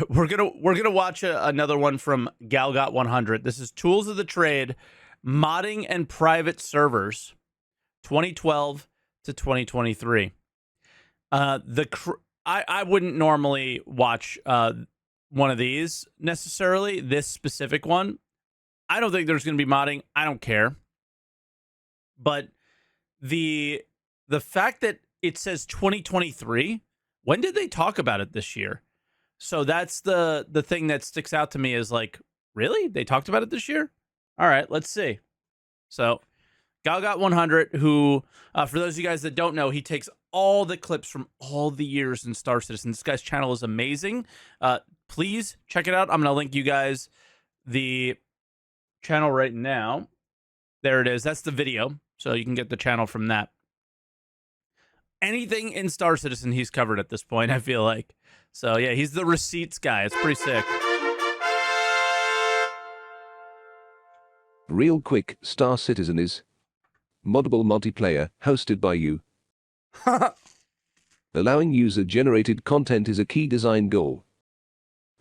we're gonna watch another one from Galgot 100. This is Tools of the Trade, modding and private servers, 2012 to 2023. I wouldn't normally watch one of these necessarily. This specific one, I don't think there's gonna be modding. I don't care. But the fact that it says 2023, when did they talk about it this year? So that's the thing that sticks out to me is like, really? They talked about it this year? All right, let's see. So Galgot 100, who, for those of you guys that don't know, he takes all the clips from all the years in Star Citizen. This guy's channel is amazing. Please check it out. I'm going to link you guys the channel right now. There it is. That's the video. So you can get the channel from that. Anything in Star Citizen he's covered at this point, I feel like. So yeah, he's the receipts guy. It's pretty sick. Real quick, Star Citizen is moddable multiplayer, hosted by you. Allowing user-generated content is a key design goal.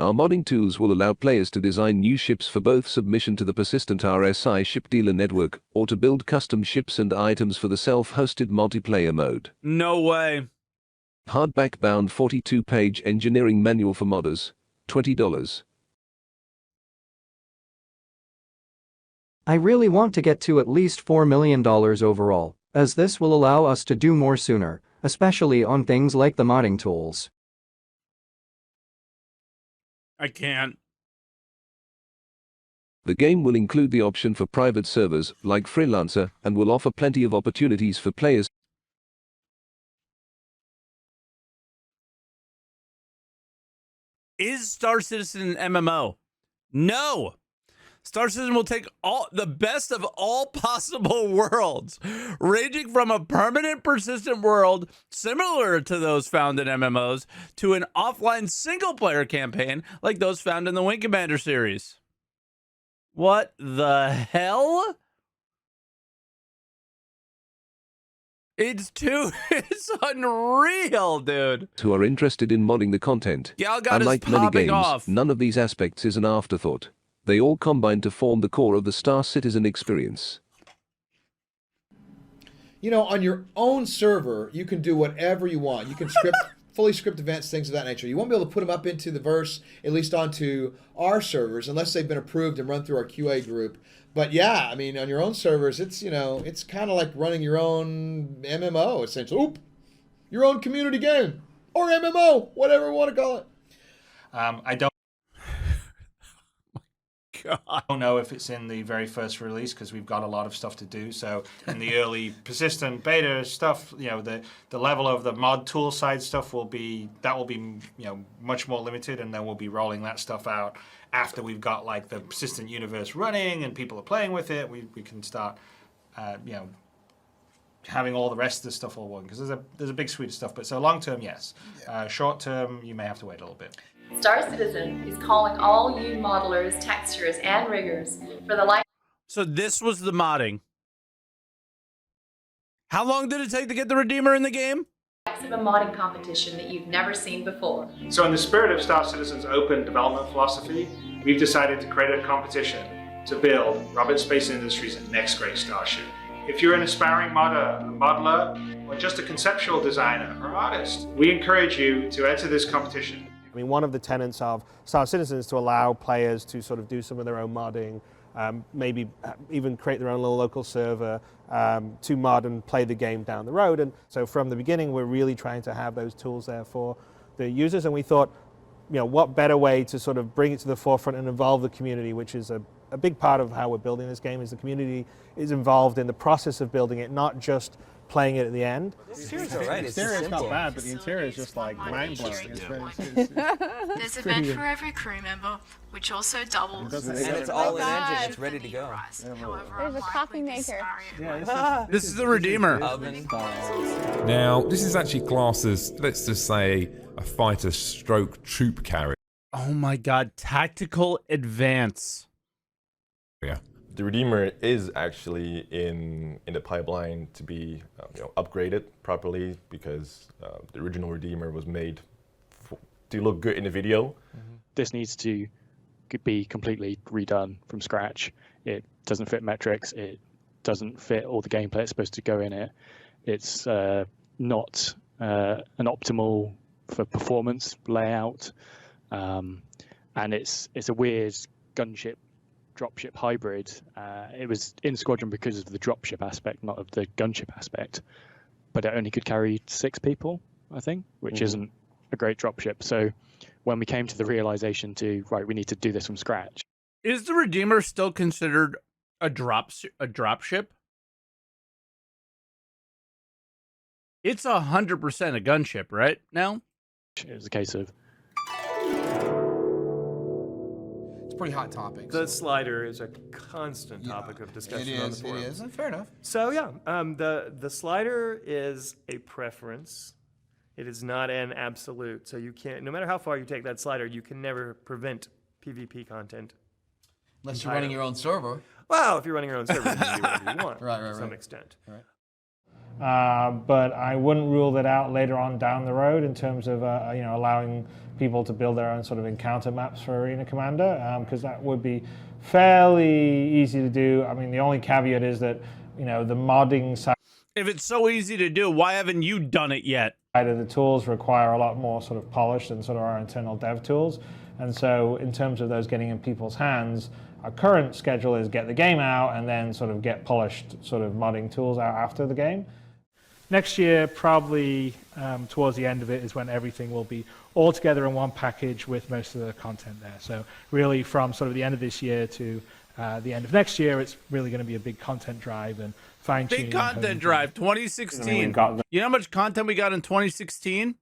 Our modding tools will allow players to design new ships for both submission to the persistent RSI ship dealer network, or to build custom ships and items for the self-hosted multiplayer mode. No way. Hardback-bound 42-page engineering manual for modders, $20. I really want to get to at least $4 million overall, as this will allow us to do more sooner, especially on things like the modding tools. I can't. The game will include the option for private servers, like Freelancer, and will offer plenty of opportunities for players. Is Star Citizen an MMO? No. Star Citizen will take the best of all possible worlds, ranging from a permanent persistent world similar to those found in MMOs to an offline single-player campaign like those found in the Wing Commander series. What the hell? It's unreal, dude. Who are interested in modding the content. Galgot Unlike is many popping games, off. none of these aspects is an afterthought. They all combine to form the core of the Star Citizen experience. You know, on your own server, you can do whatever you want. You can fully script events, things of that nature. You won't be able to put them up into the verse, at least onto our servers, unless they've been approved and run through our QA group. But yeah, I mean, on your own servers, it's, you know, it's kind of like running your own MMO, essentially. Oop! Your own community game. Or MMO, whatever you want to call it. I don't know if it's in the very first release because we've got a lot of stuff to do. So in the early persistent beta stuff, you know, the level of the mod tool side stuff will be you know, much more limited, and then we'll be rolling that stuff out after we've got like the persistent universe running and people are playing with it. We can start you know, having all the rest of the stuff all working, because there's a big suite of stuff. But so long term, yes. Short term, you may have to wait a little bit. Star Citizen is calling all you modelers, texturers, and riggers for the life. So this was the modding. How long did it take to get the Redeemer in the game? Of a modding competition that you've never seen before. So in the spirit of Star Citizen's open development philosophy, we've decided to create a competition to build Robert Space Industries' next great starship. If you're an aspiring modder, a modeler, or just a conceptual designer or artist, we encourage you to enter this competition. I mean, one of the tenets of Star Citizen is to allow players to sort of do some of their own modding, maybe even create their own little local server to mod and play the game down the road. And so from the beginning, we're really trying to have those tools there for the users. And we thought, you know, what better way to sort of bring it to the forefront and involve the community, which is a big part of how we're building this game, is the community is involved in the process of building it, not just playing it at the end. The interior's all right. The interior's not bad, but the interior is just like mind-blowing. There's a bed for every crew member, which also doubles. And it's all in engine. It's ready to go. There's a coffee maker. This is the Redeemer. Now, this is actually classed as, let's just say, a fighter stroke troop carrier. Oh my god, tactical advance. Yeah. The Redeemer is actually in the pipeline to be upgraded properly, because the original Redeemer was made to look good in the video, this needs to be completely redone from scratch. It doesn't fit metrics. It doesn't fit all the gameplay that's supposed to go in it. It's not an optimal for performance layout, and it's a weird gunship dropship hybrid. It was in Squadron because of the dropship aspect, not of the gunship aspect, but it only could carry 6 people, I think, which isn't a great dropship. So when we came to the realization we need to do this from scratch. Is the Redeemer still considered a dropship? It's 100% a gunship, right now? It was a case of... It's a pretty hot topic. The slider is a constant topic of discussion on the forum. It is. Fair enough. So yeah, the slider is a preference. It is not an absolute. So you can't, no matter how far you take that slider, you can never prevent PvP content. Unless you're running your own server. Well, if you're running your own server, you can do whatever you want to some extent. Right. But I wouldn't rule that out later on down the road in terms of allowing people to build their own sort of encounter maps for Arena Commander, because that would be fairly easy to do. I mean, the only caveat is that the modding side. If it's so easy to do, why haven't you done it yet? Of the tools require a lot more sort of polish than sort of our internal dev tools, and so in terms of those getting in people's hands, our current schedule is get the game out and then sort of get polished sort of modding tools out after the game. Next year, probably towards the end of it, is when everything will be all together in one package with most of the content there. So really from sort of the end of this year to the end of next year, it's really going to be a big content drive and fine-tuning. Big content drive, 2016. You know how much content we got in 2016?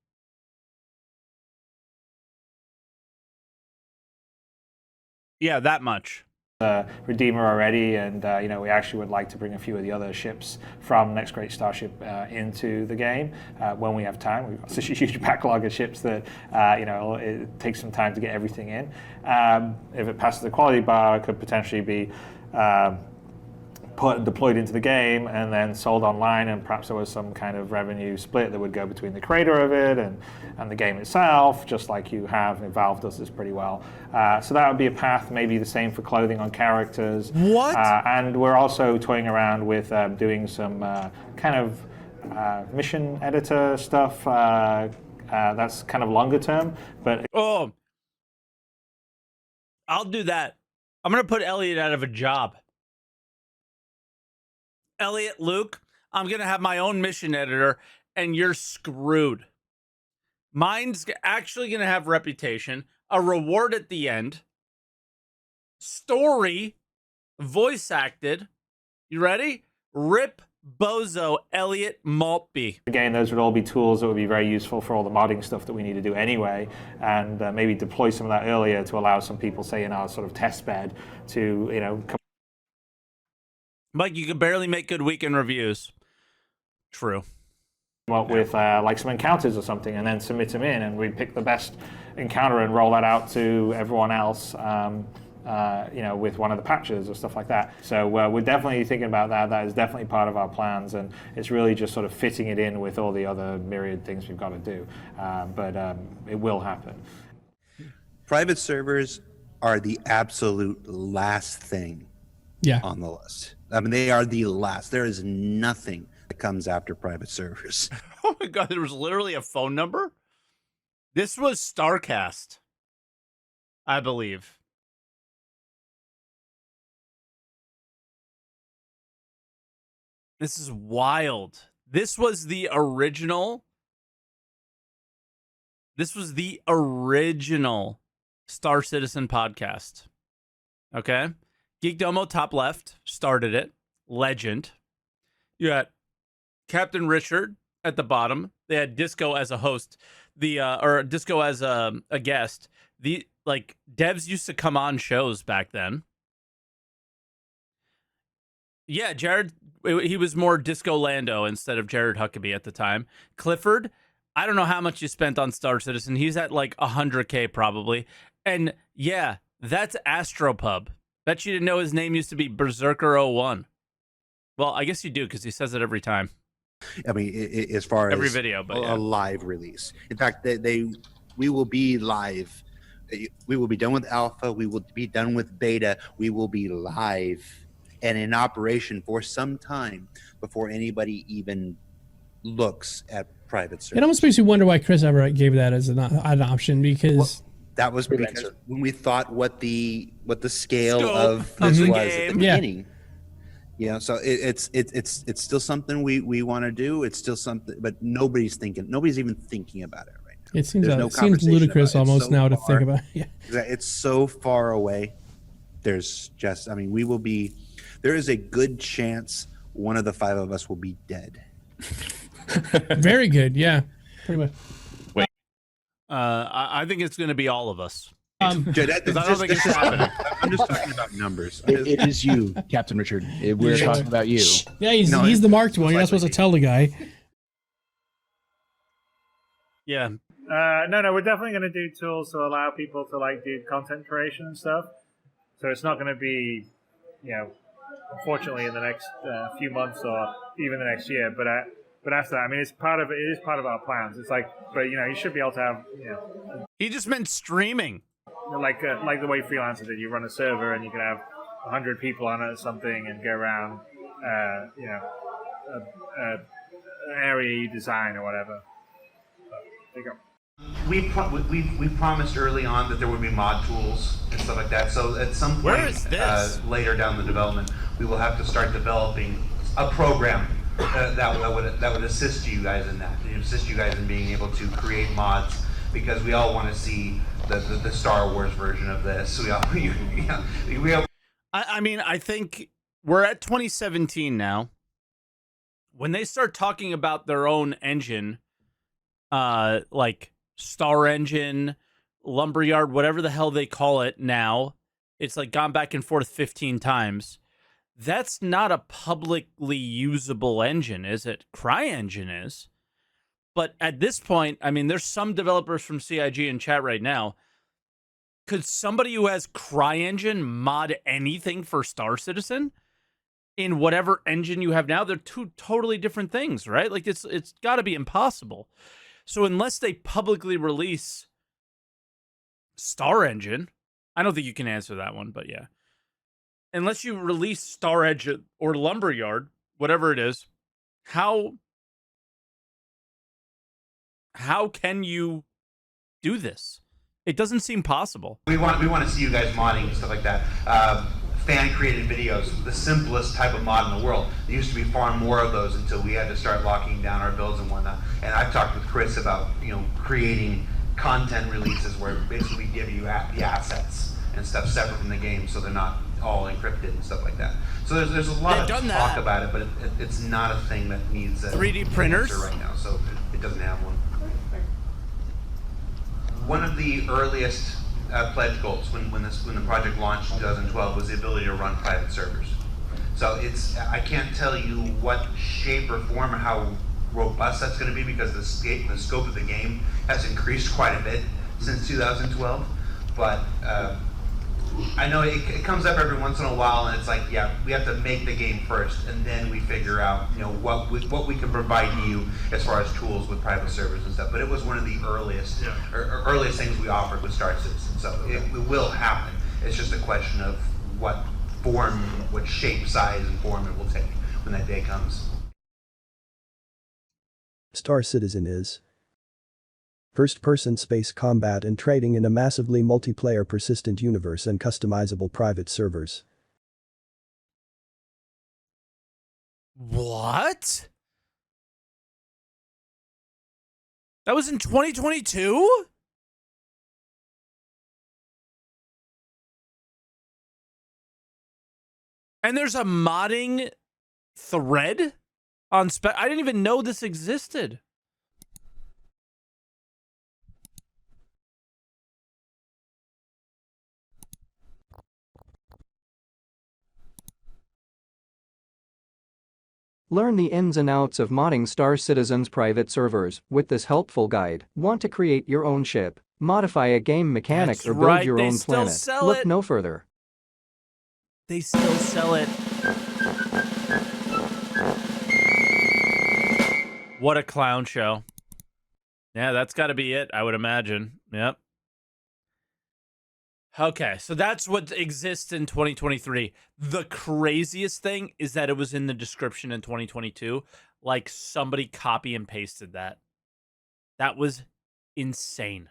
Yeah, that much. Redeemer already, and we actually would like to bring a few of the other ships from Next Great Starship into the game when we have time. We've got such a huge backlog of ships that it takes some time to get everything in. If it passes the quality bar, it could potentially be deployed into the game and then sold online, and perhaps there was some kind of revenue split that would go between the creator of it and the game itself, just like you have. Valve does this pretty well. So that would be a path, maybe the same for clothing on characters. What? And we're also toying around with doing some kind of mission editor stuff. That's kind of longer term, but... Oh, I'll do that. I'm going to put Elliot out of a job. Elliot, Luke, I'm going to have my own mission editor, and you're screwed. Mine's actually going to have reputation, a reward at the end, story, voice acted. You ready? Rip Bozo Elliot Maltby. Again, those would all be tools that would be very useful for all the modding stuff that we need to do anyway, and maybe deploy some of that earlier to allow some people, say in our sort of test bed, to Mike, you can barely make good weekend reviews. True. Up with like some encounters or something, and then submit them in, and we pick the best encounter and roll that out to everyone else. With one of the patches or stuff like that. So we're definitely thinking about that. That is definitely part of our plans, and it's really just sort of fitting it in with all the other myriad things we've got to do. But it will happen. Private servers are the absolute last thing on the list. I mean, they are the last. There is nothing that comes after private servers. Oh my God, there was literally a phone number? This was StarCast, I believe. This is wild. This was the original. This was the original Star Citizen podcast. Okay? Geek Domo, top left, started it. Legend. You got Captain Richard at the bottom. They had Disco as a host. Or Disco as a guest. Devs used to come on shows back then. Yeah, Jared, he was more Disco Lando instead of Jared Huckabee at the time. Clifford, I don't know how much you spent on Star Citizen. He's at like 100K probably. And yeah, that's Astropub. Bet you didn't know his name used to be Berserker01. Well, I guess you do because he says it every time. I mean, as far as every video, but a live release. In fact, we will be live We will be done with alpha. We will be done with beta. We will be live and in operation for some time before anybody even looks at private servers. It almost makes you wonder why Chris ever gave that as an option, because that was because when we thought what the scale of this was at the beginning. Yeah, so it's still something we want to do. It's still something, but nobody's even thinking about it right now. It seems ludicrous almost now to think about. Yeah, it's so far away. There's just, I mean, there is a good chance one of the 5 of us will be dead. Very good, yeah, pretty much. Wait, I think it's going to be all of us. I don't think it's happening. I'm just talking about numbers. It is you, Captain Richard. We're talking about you. Yeah, he's the marked one. You're not supposed to tell the guy. Yeah. No, we're definitely going to do tools to allow people to like do content creation and stuff. So it's not going to be, unfortunately, in the next few months or even the next year. But after that, I mean, it is part of our plans. It's like, but you should be able to have, He just meant streaming. Like the way freelancers did. You run a server and you can have 100 people on it or something and go around, an area you design or whatever. There you go. We promised early on that there would be mod tools and stuff like that. So at some point later down the development, we will have to start developing a program that would assist you guys in that, assist you guys in being able to create mods, because we all want to see the Star Wars version of this. I mean, I think we're at 2017 now. When they start talking about their own engine, like Star Engine, Lumberyard, whatever the hell they call it now, it's like gone back and forth 15 times. That's not a publicly usable engine, is it? CryEngine is. But at this point, I mean, there's some developers from CIG in chat right now. Could somebody who has CryEngine mod anything for Star Citizen in whatever engine you have now? They're two totally different things, right? Like it's got to be impossible. So unless they publicly release Star Engine, I don't think you can answer that one, but yeah. Unless you release Star Engine or Lumberyard, whatever it is, how can you do this? It doesn't seem possible. We want to see you guys modding and stuff like that. Fan created videos, the simplest type of mod in the world. There used to be far more of those until we had to start locking down our builds and whatnot. And I've talked with Chris about creating content releases where basically we give you the assets and stuff separate from the game, so they're not all encrypted and stuff like that. So there's a lot of talk about it, but it's not a thing that needs a 3D printers right now. So it doesn't have one. One of the earliest pledge goals when the project launched in 2012 was the ability to run private servers. So I can't tell you what shape or form or how robust that's going to be, because the scope of the game has increased quite a bit since 2012. But I know it comes up every once in a while, and it's like, yeah, we have to make the game first, and then we figure out, what we can provide you as far as tools with private servers and stuff. But it was one of the earliest things we offered with Star Citizen. So it will happen. It's just a question of what form, what shape, size, and form it will take when that day comes. Star Citizen is first-person space combat and trading in a massively multiplayer persistent universe and customizable private servers. What? That was in 2022? And there's a modding thread on I didn't even know this existed. Learn the ins and outs of modding Star Citizen's private servers with this helpful guide. Want to create your own ship, modify a game mechanic, or build your own planet? Look no further. They still sell it. What a clown show. Yeah, that's got to be it, I would imagine. Yep. Okay, so that's what exists in 2023. The craziest thing is that it was in the description in 2022. Like somebody copy and pasted that. That was insane.